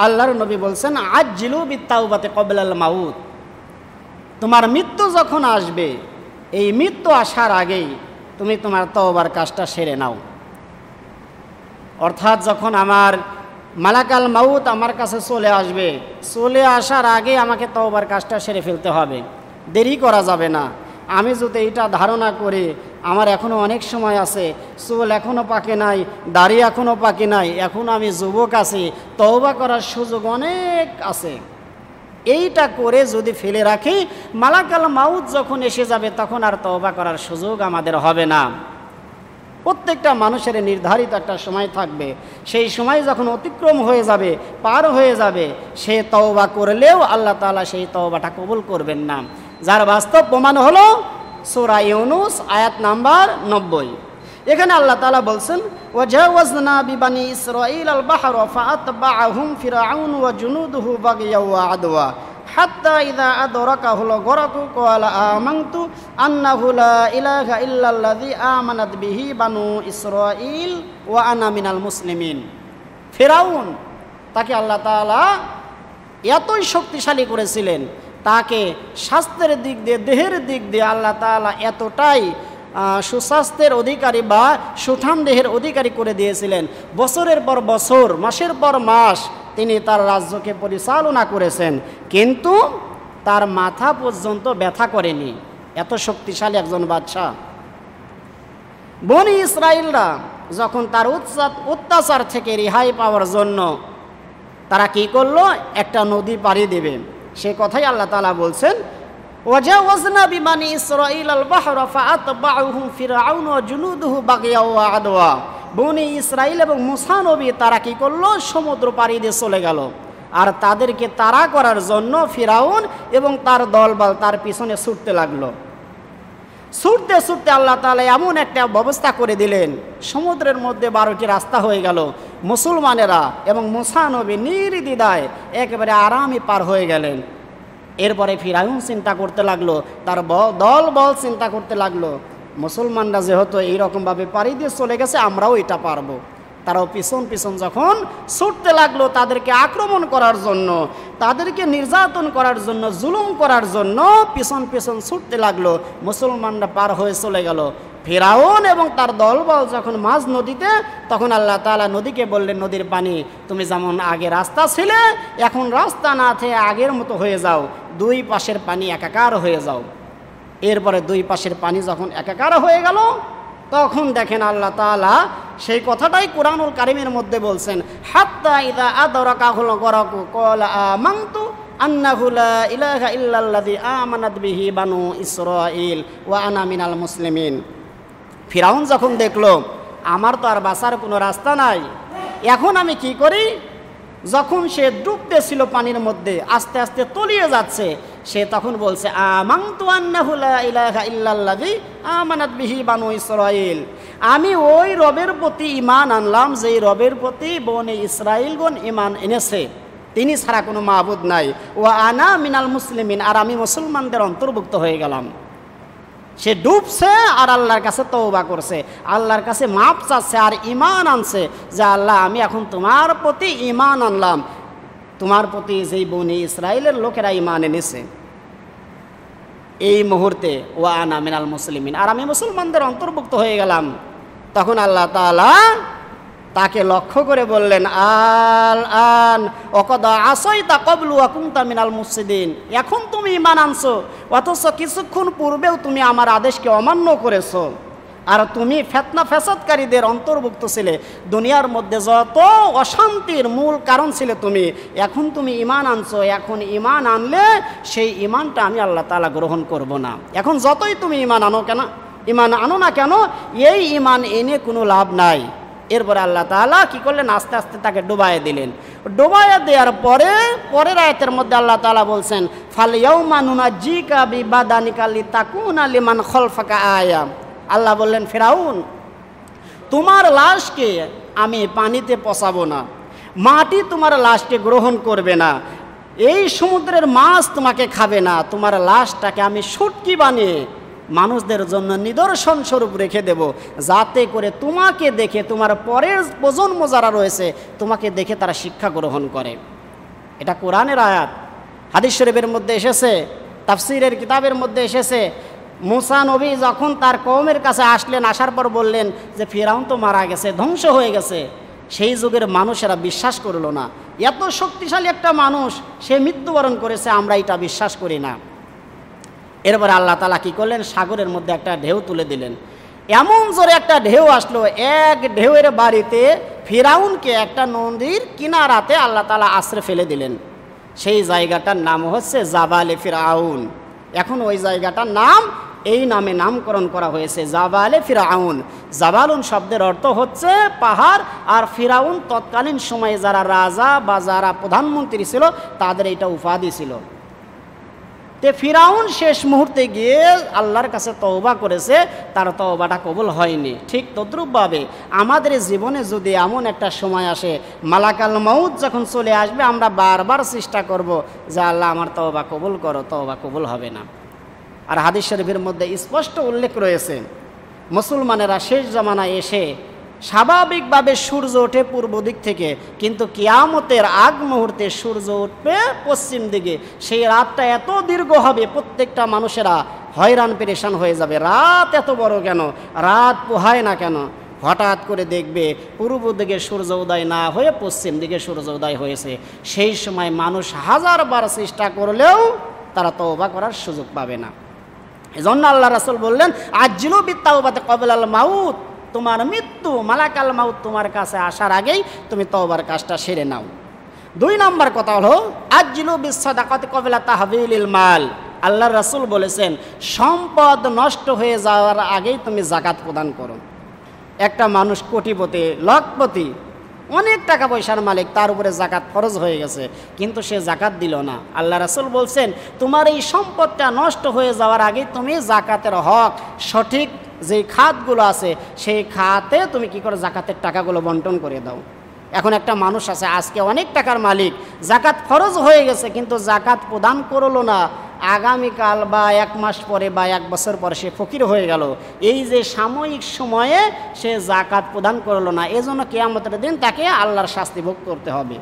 আল্লাহর নবী বলছেন আজ্জিলু বিত্তাওবাতি ক্বাবলাল মাউত, তোমার মৃত্যু যখন আসবে এই মৃত্যু আসার আগেই তুমি তোমার তওবার কাজটা সেরে নাও। অর্থাৎ যখন আমার মালাকাল মাউত আমার কাছে চলে আসবে, চলে আসার আগে আমাকে তওবার কাজটা সেরে ফেলতে হবে, দেরি করা যাবে না। আমি যদি এটা ধারণা করি আমার এখনও অনেক সময় আছে, চুল এখনও পাকে নাই, দাড়ি এখনও পাকে নাই, এখনও আমি যুবক আছি, তওবা করার সুযোগ অনেক আছে, এইটা করে যদি ফেলে রাখি মালাকাল মাউত যখন এসে যাবে তখন আর তওবা করার সুযোগ আমাদের হবে না। প্রত্যেকটা মানুষের নির্ধারিত একটা সময় থাকবে, সেই সময় যখন অতিক্রম হয়ে যাবে, পার হয়ে যাবে, সে তওবা করলেও আল্লাহ তাআলা সেই তওবাটা কবুল করবেন না। যার বাস্তব প্রমাণ হলো সূরা ইউনূস আয়াত নাম্বার 90। এখানে আল্লাহ তাআলা বলছেন ওয়াজাওয়াজনা বিবানি ইসরাঈল আল বাহরা ফাআতবাআহুম ফিরআউন ওয়া জুনুদুহু বাগিয়া ওয়া আদওয়া হাত্তা ইযা আদরাকাহুল গরাকু ক্বালা আমানতু আন্নাহু লা ইলাহা ইল্লাল্লাযী আমানাত বিহি বানু ইসরাঈল ওয়া আনা মিনাল মুসলিমিন। ফিরআউন তাকে আল্লাহ তাআলা এতই শক্তিশালী করেছিলেন, তাকে স্বাস্থ্যের দিক দিয়ে, দেহের দিক দিয়ে আল্লাহ তাআলা এতটাই সুস্বাস্থ্যের অধিকারী বা সুঠাম দেহের অধিকারী করে দিয়েছিলেন। বছরের পর বছর, মাসের পর মাস তিনি তার রাজ্যকে পরিচালনা করেছেন, কিন্তু তার মাথা পর্যন্ত ব্যথা করেনি, এত শক্তিশালী একজন বাদশা। বনি ইসরাইলরা যখন তার অত্যাচার থেকে রেহাই পাওয়ার জন্য তারা কি করলো, একটা নদী পাড়ি দেবে, সে কথাই আল্লাহ তাআলা বলছেন ওয়াজাওয়াজনা বিবানি ইসরাঈল আল বাহরা ফাআতবাআহুম ফিরআউন ওয়া জুনুদুহু বাগিয়া ওয়া আদওয়া। বনি ইসরাইল এবং মুসা নবী তারা কি করলো, সমুদ্র পাড়ি দিয়ে চলে গেল, আর তাদেরকে তাড়া করার জন্য ফিরআউন এবং তার দলবল তার পিছনে ছুটতে লাগলো। ছুটতে ছুটতে আল্লাহ তাআলা এমন একটা ব্যবস্থা করে দিলেন, সমুদ্রের মধ্যে 12টি রাস্তা হয়ে গেল। মুসলমানেরা এবং মুসা নবী নির্দ্বিধায় একেবারে আরামে পার হয়ে গেলেন। এরপরে ফিরআউন চিন্তা করতে লাগলো, তার দলবল চিন্তা করতে লাগলো, মুসলমানরা যেহেতু এইরকমভাবে পাড়ি দিয়ে চলে গেছে, আমরাও এটা পারবো। তারাও পিছন পিছন যখন ছুটতে লাগলো তাদেরকে আক্রমণ করার জন্য, তাদেরকে নির্যাতন করার জন্য, জুলুম করার জন্য পিছন পিছন ছুটতে লাগলো, মুসলমানরা পার হয়ে চলে গেল। ফিরআউন এবং তার দলবল যখন মাঝ নদীতে, তখন আল্লাহ তাআলা নদীকে বললেন, নদীর পানি তুমি যেমন আগে রাস্তা ছিলে এখন রাস্তা না থেকে আগের মতো হয়ে যাও, দুই পাশের পানি একাকার হয়ে যাও। এরপরে দুই পাশের পানি যখন একাকার হয়ে গেল তখন দেখেন আল্লাহ তাআলা সেই কথাটাই কুরআনুল কারীমের মধ্যে বলছেন হাত্তা ইযা আদরাকাহুল গরাকু ক্বালা আমানতু আন্নাহু লা ইলাহা ইল্লাল্লাযী আমানাত বিহি বানু ইসরাঈল ওয়া আনা মিনাল মুসলিমিন। ফিরআউন যখন দেখলো আমার তো আর বাঁচার কোনো রাস্তা নাই, এখন আমি কি করি, যখন সে ডুবতেছিল পানির মধ্যে আস্তে আস্তে তলিয়ে যাচ্ছে, সে তখন বলছে আমানতু আন্নাহু লা ইলাহা ইল্লাল্লাযী আমানাত বিহি বানু ইসরাঈল, আমি ওই রবের প্রতি ঈমান আনলাম যেই রবের প্রতি বনি ইসরাঈলগণ ঈমান এনেছে, তিনি ছাড়া কোনো মাবুদ নাই। ওয়া আনা মিনাল মুসলিমিন, আর আমি মুসলমানদের অন্তর্ভুক্ত হয়ে গেলাম। সে ডুবছে আর আল্লাহর কাছে তওবা করছে, আল্লাহর কাছে মাপ চাচ্ছে আর ঈমান আনছে যে আল্লাহ আমি এখন তোমার প্রতি ঈমান আনলাম, তোমার প্রতি যেই বনি ইসরাইলের লোকেরা ঈমান এনেছে। এই মুহূর্তে ওয়া আনা মিনাল মুসলিমিন, আর আমি মুসলমানদের অন্তর্ভুক্ত হয়ে গেলাম। তখন আল্লাহ তাআলা তাকে লক্ষ্য করে বললেন আল আন ওয়াকাদ আসাইতা ক্বাবলু ওয়া কুনতা মিনাল মুফসিদিন, এখন তুমি ঈমান আনছো অথচ কিছুক্ষণ পূর্বেও তুমি আমার আদেশকে অমান্য করেছো, আর তুমি ফিতনা ফাসাদকারীদের অন্তর্ভুক্ত ছিলে, দুনিয়ার মধ্যে যত অশান্তির মূল কারণ ছিলে তুমি, এখন তুমি ঈমান আনছো, এখন ঈমান আনলে সেই ঈমানটা আমি আল্লাহ তাআলা গ্রহণ করব না। এখন যতই তুমি ঈমান আনো না কেন এই ঈমান এনে কোনো লাভ নাই। এরপরে আল্লাহ তাআলা কি করলেন, আস্তে আস্তে তাকে ডুবাইয়ে দিলেন। ডুবাইয়ে দেওয়ার পরে পরের আয়াতের মধ্যে আল্লাহ তাআলা বলছেন ফাল ইয়াউমা নুনাজ্জিকা বিবাদানিকা লিতাকুনা লিমান খালফাকা আয়া। আল্লাহ বললেন ফিরআউন তোমার লাশকে আমি পানিতে পচাবো না, মাটি তোমার লাশকে গ্রহণ করবে না, এই সমুদ্রের মাছ তোমাকে খাবে না, তোমার লাশটাকে আমি শুটকি বানিয়ে মানুষদের জন্য নিদর্শন স্বরূপ রেখে দেব, যাতে করে তোমাকে দেখে তোমার পরের প্রজন্ম যারা রয়েছে তোমাকে দেখে তারা শিক্ষা গ্রহণ করে। এটা কোরআনের আয়াত, হাদিস শরীফের মধ্যে এসেছে, তাফসীরের কিতাবের মধ্যে এসেছে। মুসা নবী যখন তার কওমের কাছে আসলেন, আসার পর বললেন যে ফিরাউন তো মারা গেছে, ধ্বংস হয়ে গেছে। সেই যুগের মানুষেরা বিশ্বাস করলো না, এত শক্তিশালী একটা মানুষ সে মৃত্যুবরণ করেছে, আমরা এটা বিশ্বাস করি না। এরপরে আল্লাহ তাআলা কী করলেন, সাগরের মধ্যে একটা ঢেউ তুলে দিলেন। এমন জোরে একটা ঢেউ আসলো, এক ঢেউয়ের বাড়িতে ফিরাউনকে একটা নদীর কিনারাতে আল্লাহ তাআলা আশ্রে ফেলে দিলেন। সেই জায়গাটার নাম হচ্ছে জাবালে ফিরাউন। এখন ওই জায়গাটার নাম এই নামে নামকরণ করা হয়েছে, জাবালে ফিরাউন। জাবালুন শব্দের অর্থ হচ্ছে পাহাড়, আর ফিরাউন তৎকালীন সময়ে যারা রাজা বা যারা প্রধানমন্ত্রী ছিল তাদের এটা উপাধি ছিল। তে ফিরাউন শেষ মুহূর্তে গিয়ে আল্লাহর কাছে তওবা করেছে, তার তওবাটা কবুল হয়নি। ঠিক তদ্রূপভাবে আমাদের জীবনে যদি এমন একটা সময় আসে, মালাকাল মউত যখন চলে আসবে, আমরা বারবার চেষ্টা করব যে আল্লাহ আমার তওবা কবুল করো, তওবা কবুল হবে না। আর হাদিস শরীফের মধ্যে স্পষ্ট উল্লেখ রয়েছে, মুসলমানেরা শেষ জামানায় এসে স্বাভাবিকভাবে সূর্য ওঠে পূর্ব দিক থেকে, কিন্তু কিয়ামতের আগ মুহূর্তে সূর্য উঠবে পশ্চিম দিকে। সেই রাতটা এত দীর্ঘ হবে, প্রত্যেকটা মানুষেরা হয়রান পেরেশান হয়ে যাবে। রাত এত বড় কেন, রাত পোহায় না কেন? হঠাৎ করে দেখবে পূর্ব দিকে সূর্য উদয় না হয়ে পশ্চিম দিকে সূর্য উদয় হয়েছে। সেই সময় মানুষ হাজারবার চেষ্টা করলেও তারা তওবা করার সুযোগ পাবে না। এজন্য আল্লাহ রাসূল বললেন, আজ্জিলু বিত্তাওবাতি ক্বাবলাল মাউত, তোমার মৃত্যু মালাকাল মাউত তোমার কাছে আসার আগেই তুমি তওবার কাজটা সেরে নাও। 2 নম্বর কথা হলো আজ্জিলু বিসসাদাকাতি ক্বাবলা তাহবিলিল মাল। আল্লাহর রাসূল বলেছেন, সম্পদ নষ্ট হয়ে যাওয়ার আগেই তুমি যাকাত প্রদান করো। একটা মানুষ কোটিপতি, লখপতি, অনেক টাকা পয়সার মালিক, তার উপরে যাকাত ফরজ হয়ে গেছে, কিন্তু সে যাকাত দিল না। আল্লাহ রাসূল বলছেন, তোমার এই সম্পদটা নষ্ট হয়ে যাওয়ার আগেই তুমি যাকাতের হক, সঠিক যেই খাতগুলো আছে সেই খাতে তুমি কি করে যাকাতের টাকাগুলো বন্টন করে দাও। এখন একটা মানুষ আছে আজকে অনেক টাকার মালিক, যাকাত ফরজ হয়ে গেছে কিন্তু যাকাত প্রদান করলো না, আগামীকাল বা 1 মাস পরে বা 1 বছর পরে সে ফকির হয়ে গেল। এই যে সাময়িক সময়ে সে যাকাত প্রদান করলো না, এজন্য কিয়ামতের দিন তাকে আল্লাহর শাস্তি ভোগ করতে হবে।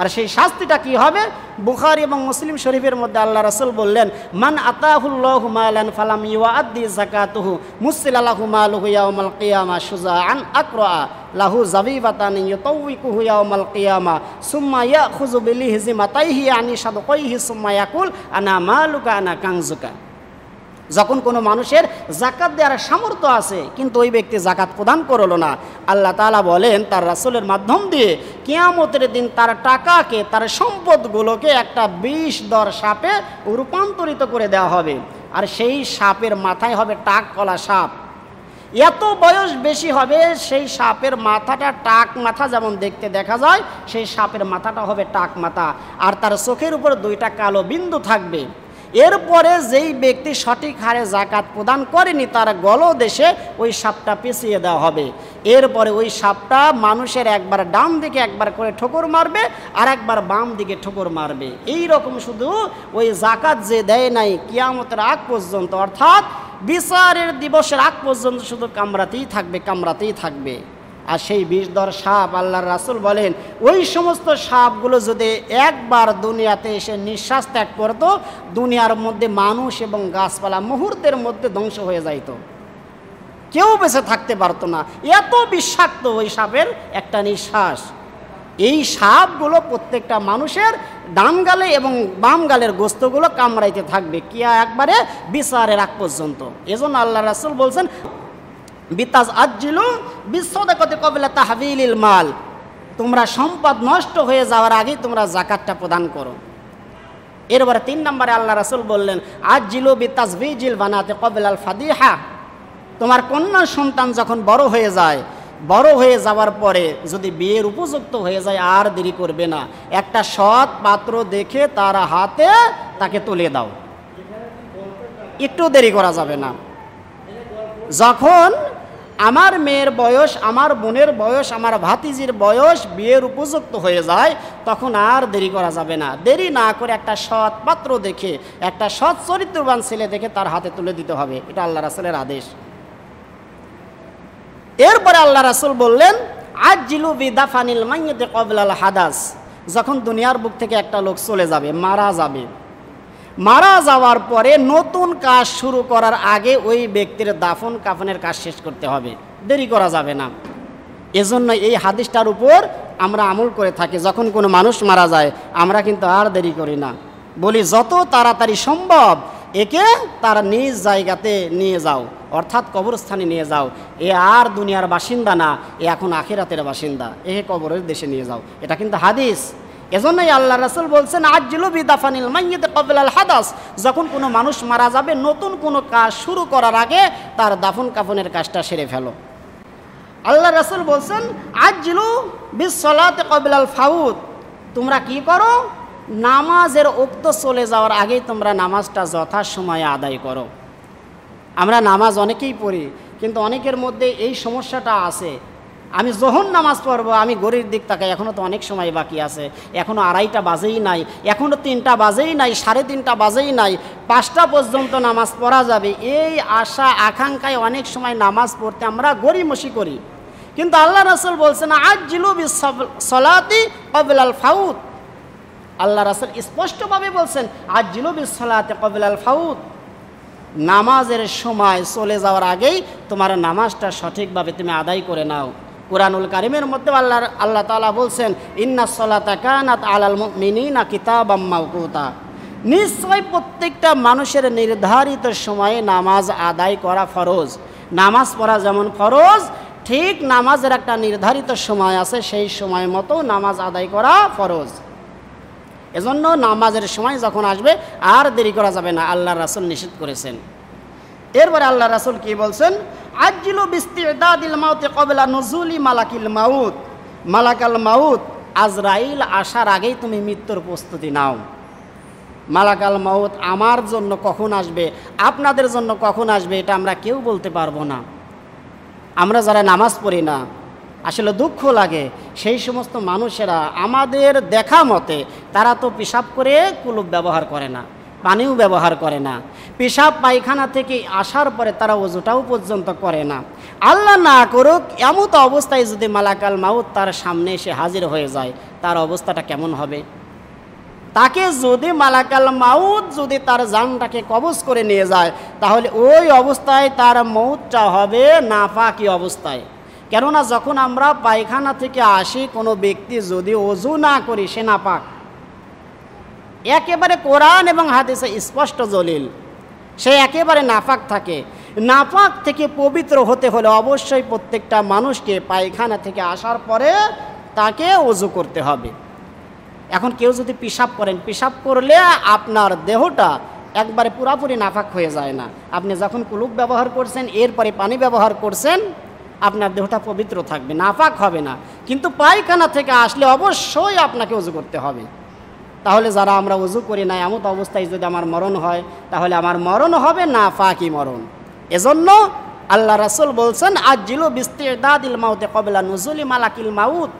আর সেই শাস্তিটা কি হবে? বুখারী এবং মুসলিম শরীফের মধ্যে আল্লাহ রাসূল বললেন, মান আতাহুল্লাহু মালান ফালাম ইউআদ্দি যাকাতুহু মুসিলা লাহু মালুহু ইয়াউমাল কিয়ামা শুজাআন আকরা লাহু যাবিবাতান ইউতাউইকুহু ইয়াউমাল কিয়ামা সুম্মা ইয়াখুযু বিলিহজিমাতাইহি আনি সাদকাইহি সুম্মা ইয়াকুল আনা মালুকা আনা কানজুকা। যখন কোনো মানুষের যাকাত দেওয়ার সামর্থ্য আছে কিন্তু ওই ব্যক্তি যাকাত প্রদান করলো না, আল্লাহ তাআলা বলেন তার রাসূলের মাধ্যম দিয়ে কিয়ামতের দিন তার টাকাকে, তার সম্পদগুলোকে একটা বিষধর সাপে রূপান্তরিত করে দেওয়া হবে। আর সেই সাপের মাথায় হবে টাক কলা সাপ। এত বয়স বেশি হবে, সেই সাপের মাথাটা টাক মাথা যেমন দেখতে দেখা যায়, সেই সাপের মাথাটা হবে টাক মাথা, আর তার চোখের উপর 2টা কালো বিন্দু থাকবে। এরপরে যেই ব্যক্তি সঠিক হারে যাকাত প্রদান করেনি তার গলদেশে ওই সাপটা পেঁচিয়ে দেওয়া হবে। এরপরে ওই সাপটা মানুষের একবার ডান দিকে একবার করে ঠোকর মারবে, আর একবার বাম দিকে ঠোকর মারবে। এই রকম শুধু ওই যাকাত যে দেয় নাই কিয়ামতের আগ পর্যন্ত, অর্থাৎ বিচারের দিবসের আগ পর্যন্ত শুধু কামড়াতেই থাকবে, কামড়াতেই থাকবে। আর সেই বিষধর সাপ, আল্লাহর রাসূল বলেন, ওই সমস্ত সাপগুলো যদি একবার দুনিয়াতে এসে নিঃশ্বাস ত্যাগ করতো, দুনিয়ার মধ্যে মানুষ এবং গাছপালা মুহূর্তের মধ্যে ধ্বংস হয়ে যাইত, কেউ বেঁচে থাকতে পারতো না। এত বিষাক্ত ওই সাপের একটা নিঃশ্বাস। এই সাপগুলো প্রত্যেকটা মানুষের ডান গালে এবং বাম গালের গোস্তগুলো কামড়াইতে থাকবে কিয়া একবারে বিচারের আগ পর্যন্ত। এজন্য আল্লাহর রাসূল বলছেন, বিতাজ আজ্জিলু বিসসাদাকাতি ক্বাবলা তাহবিলিল মাল, তোমরা সম্পদ নষ্ট হয়ে যাওয়ার আগেই তোমরা যাকাতটা প্রদান করো। এরপরে 3 নম্বরে আল্লাহ রাসূল বললেন, আজ্জিলু বিতাজবিজিল বানাতি ক্বাবলাল ফাদিহা, তোমার কন্যা সন্তান যখন বড় হয়ে যায়, বড় হয়ে যাওয়ার পরে যদি বিয়ের উপযুক্ত হয়ে যায় আর দেরি করবে না, একটা সৎ পাত্র দেখে তার হাতে তাকে তুলে দাও, একটু দেরি করা যাবে না। যখন আমার মেয়ের বয়স, আমার বোনের বয়স, আমার ভাতিজির বয়স বিয়ের উপযুক্ত হয়ে যায় তখন আর দেরি করা যাবে না। দেরি না করে একটা সৎ পাত্র দেখে, একটা সৎ চরিত্রবান ছেলে দেখে তার হাতে তুলে দিতে হবে। এটা আল্লাহ রাসূলের আদেশ। এরপরে আল্লাহ রাসূল বললেন, আজ্জিলু বিদাফানিল মাইয়িতি ক্বাবলাল হাদাস, যখন দুনিয়ার বুক থেকে একটা লোক চলে যাবে, মারা যাবে, মারা যাওয়ার পরে নতুন কাজ শুরু করার আগে ওই ব্যক্তির দাফন কাফনের কাজ শেষ করতে হবে, দেরি করা যাবে না। এজন্য এই হাদিসটার উপর আমরা আমল করে থাকি। যখন কোনো মানুষ মারা যায় আমরা কিন্তু আর দেরি করি না, বলি যত তাড়াতাড়ি সম্ভব একে তার নিজ জায়গাতে নিয়ে যাও, অর্থাৎ কবরস্থানে নিয়ে যাও। এ আর দুনিয়ার বাসিন্দা না, এ এখন আখিরাতের বাসিন্দা, একে কবরের দেশে নিয়ে যাও। এটা কিন্তু হাদিস। এজন্যই আল্লাহ রাসূল বলছেন আজ্জিলু বিদাফানিল মাইয়িত ক্বাবলাল হাদাস, যখন কোনো মানুষ মারা যাবে নতুন কোনো কাজ শুরু করার আগে তার দাফন কাফনের কাজটা সেরে ফেলো। আল্লাহ রাসূল বলছেন আজ্জিলু বিসসালাতি ক্বাবলাল ফাউত, তোমরা কি করো, নামাজের ওক্ত চলে যাওয়ার আগেই তোমরা নামাজটা যথাসময়ে আদায় করো। আমরা নামাজ অনেকেই পড়ি, কিন্তু অনেকের মধ্যে এই সমস্যাটা আছে, আমি যখন নামাজ পড়বো আমি ঘড়ির দিক তাকাই, এখনও তো অনেক সময় বাকি আছে, এখনও 2:30 বাজেই নাই, এখনও 3টা বাজেই নাই, 3:30 বাজেই নাই, 5টা পর্যন্ত নামাজ পড়া যাবে, এই আশা আকাঙ্ক্ষায় অনেক সময় নামাজ পড়তে আমরা গড়িমসি করি। কিন্তু আল্লাহ রাসূল বলছেন আজ্জিলু বিসসালাতি ক্বাবলাল ফাউত, আল্লাহ রাসূল স্পষ্টভাবে বলছেন আজ্জিলু বিসসালাতি ক্বাবলাল ফাউত, নামাজের সময় চলে যাওয়ার আগেই তোমার নামাজটা সঠিকভাবে তুমি আদায় করে নাও। কুরআনুল কারীমের মধ্যে আল্লাহ তাআলা বলছেন ইন্নাস সালাতা কানাত আলাল মুমিনিনা কিতাবাম মাওকুতা, নিশ্চয় প্রত্যেকটা মানুষের নির্ধারিত সময়ে নামাজ আদায় করা ফরজ। নামাজ পড়া যেমন ফরজ, ঠিক নামাজের একটা নির্ধারিত সময় আছে, সেই সময় মতো নামাজ আদায় করা ফরজ। এজন্য নামাজের সময় যখন আসবে আর দেরি করা যাবে না, আল্লাহ রাসূল নিষেধ করেছেন। এরপরে আল্লাহ রাসূল কি বলছেন আজ্জিলু বিস্তিদাদিল মাউতি ক্বাবলা নুজুলি মালাকিল মাউত, মালাকাল মাউত আজরাইল আসার আগেই তুমি মৃত্যুর প্রস্তুতি নাও। মালাকাল মাউত আমার জন্য কখন আসবে, আপনাদের জন্য কখন আসবে, এটা আমরা কেউ বলতে পারবো না। আমরা যারা নামাজ পড়ি না, আসলে দুঃখ লাগে, সেই সমস্ত মানুষেরা আমাদের দেখা মতে তারা তো পেশাব করে কুলুপ ব্যবহার করে না, পানিও ব্যবহার করে না, পেশাব পায়খানা থেকে আসার পরে তারা ওযুটাও পর্যন্ত করে না। আল্লাহ না করুক এমত অবস্থায় যদি মালাকাল মাউত তার সামনে এসে হাজির হয়ে যায়, তার অবস্থাটা কেমন হবে? তাকে যদি মালাকাল মাউত যদি তার জানটাকে কবজ করে নিয়ে যায়, তাহলে ওই অবস্থায় তার মৌতটা হবে নাপাকি অবস্থায়। কেননা যখন আমরা পায়খানা থেকে আসি, কোনো ব্যক্তি যদি ওযু না করি সে নাপাক, একেবারে কোরআন এবং হাদিসে স্পষ্ট দলিল, সে একেবারে নাপাক থাকে। নাপাক থেকে পবিত্র হতে হলে অবশ্যই প্রত্যেকটা মানুষকে পায়খানা থেকে আসার পরে তাকে ওযু করতে হবে। এখন কেউ যদি পেশাব করেন, পেশাব করলে আপনার দেহটা একবারে পুরাপুরি নাপাক হয়ে যায় না। আপনি যখন কুলুপ ব্যবহার করছেন এরপরে পানি ব্যবহার করছেন, আপনার দেহটা পবিত্র থাকবে, নাপাক হবে না। কিন্তু পায়খানা থেকে আসলে অবশ্যই আপনাকে ওযু করতে হবে। তাহলে যারা আমরা ওযু করি না, এমন অবস্থায় যদি আমার মরণ হয়, তাহলে আমার মরণ হবে নাপাকি মরণ। এজন্য আল্লাহ রাসূল বলছেন আজ্জিলু বিস্তিদাদিল মাউতি ক্বাবলা নুজুলি মালাকিল মাউত,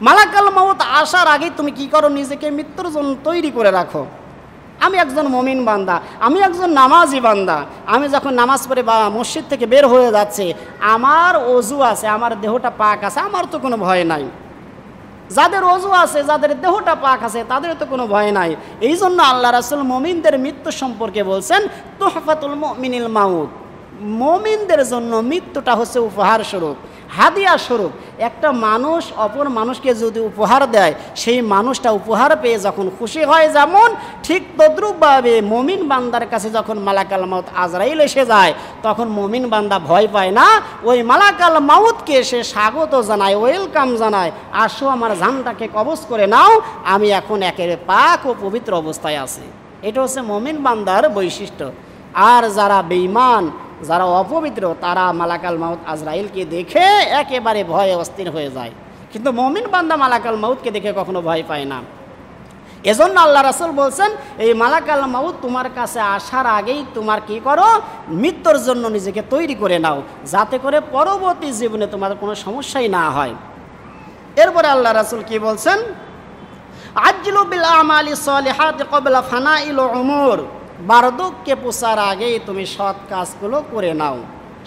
মালাকাল মাউত আসার আগে তুমি কি করো, নিজেকে মৃত্যুর জন্য তৈরি করে রাখো। আমি একজন মুমিন বান্দা, আমি একজন নামাজি বান্দা, আমি যখন নামাজ পড়ে বা মসজিদ থেকে বের হয়ে যাচ্ছে, আমার ওযু আছে, আমার দেহটা পাক আছে, আমার তো কোনো ভয় নাই। যাদের ওযু আছে, যাদের দেহটা পাক আছে, তাদের তো কোনো ভয় নাই। এই জন্য আল্লাহ রাসূল মুমিনদের মৃত্যু সম্পর্কে বলছেন তুহফাতুল মুমিনিল মাউত, মুমিনদের জন্য মৃত্যুটা হচ্ছে উপহার স্বরূপ, হাদিয়া স্বরূপ। একটা মানুষ অপর মানুষকে যদি উপহার দেয়, সেই মানুষটা উপহার পেয়ে যখন খুশি হয়, যেমন ঠিক তদ্রূপভাবে মুমিন বান্দার কাছে যখন মালাকাল মাউত আজরাইল এসে যায়, তখন মুমিন বান্দা ভয় পায় না, ওই মালাকাল মাউতকে সে স্বাগত জানায়, ওয়েলকাম জানায়, আসো আমার জানটাকে কবজ করে নাও, আমি এখন একেবারে পাক ও পবিত্র অবস্থায় আছি। এটা হচ্ছে মুমিন বান্দার বৈশিষ্ট্য। আর যারা বেঈমান, যারা অপবিত্র, তারা মালাকাল মাউত আজরাইলকে দেখে একেবারে ভয়ে অস্থির হয়ে যায়। কিন্তু মুমিন বান্দা মালাকাল মাউতকে দেখে কখনো ভয় পায় না। এজন্য আল্লাহ রাসূল বলছেন এই মালাকাল মাউত তোমার কাছে আসার আগেই তোমার কি করো, মৃত্যুর জন্য নিজেকে তৈরি করে নাও, যাতে করে পরবর্তী জীবনে তোমার কোনো সমস্যাই না হয়। এরপরে আল্লাহ রাসূল কি বলছেন আজ্জিলু বিল আমালি সলিহাতি ক্বাবলা ফানাইল উমুর, বার্ধক্যে পৌঁছার আগেই তুমি সৎ কাজগুলো করে নাও।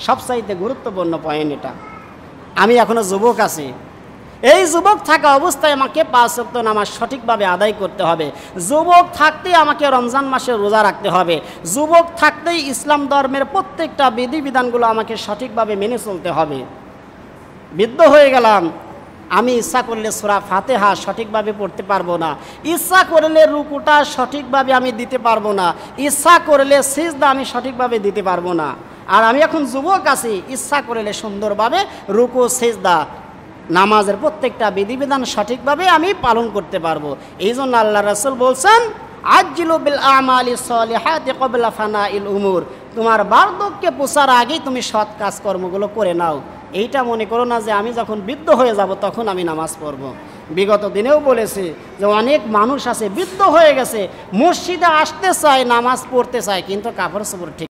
সবচাইতে গুরুত্বপূর্ণ পয়েন্ট এটা। আমি এখনো যুবক আছি, এই যুবক থাকা অবস্থায় আমাকে 5 ওয়াক্ত নামাজ সঠিকভাবে আদায় করতে হবে। যুবক থাকতেই আমাকে রমজান মাসে রোজা রাখতে হবে। যুবক থাকতেই ইসলাম ধর্মের প্রত্যেকটা বিধিবিধানগুলো আমাকে সঠিকভাবে মেনে চলতে হবে। বৃদ্ধ হয়ে গেলাম, আমি ইচ্ছা করলে সূরা ফাতিহা সঠিকভাবে পড়তে পারবো না, ইচ্ছা করলে রুকুটা সঠিকভাবে আমি দিতে পারবো না, ইচ্ছা করলে সিজদা আমি সঠিকভাবে দিতে পারবো না। আর আমি এখন যুবক আছি, ইচ্ছা করলে সুন্দরভাবে রুকু সিজদা নামাজের প্রত্যেকটা বিধিবিধান সঠিকভাবে আমি পালন করতে পারবো। এই জন্য আল্লাহ রাসূল বলছেন, আজ্জিলু বিল আমালি সলিহাতি ক্বাবলা ফানাইল উমুর, তোমার বার্ধক্যে পৌঁছার আগেই তুমি সৎ কাজকর্মগুলো করে নাও। এইটা মনে করো না যে আমি যখন বৃদ্ধ হয়ে যাব তখন আমি নামাজ পড়ব। বিগত দিনেও বলেছি যে অনেক মানুষ আছে বৃদ্ধ হয়ে গেছে, মসজিদে আসতে চায়, নামাজ পড়তে চায়, কিন্তু কাপড় চোপড় ঠিক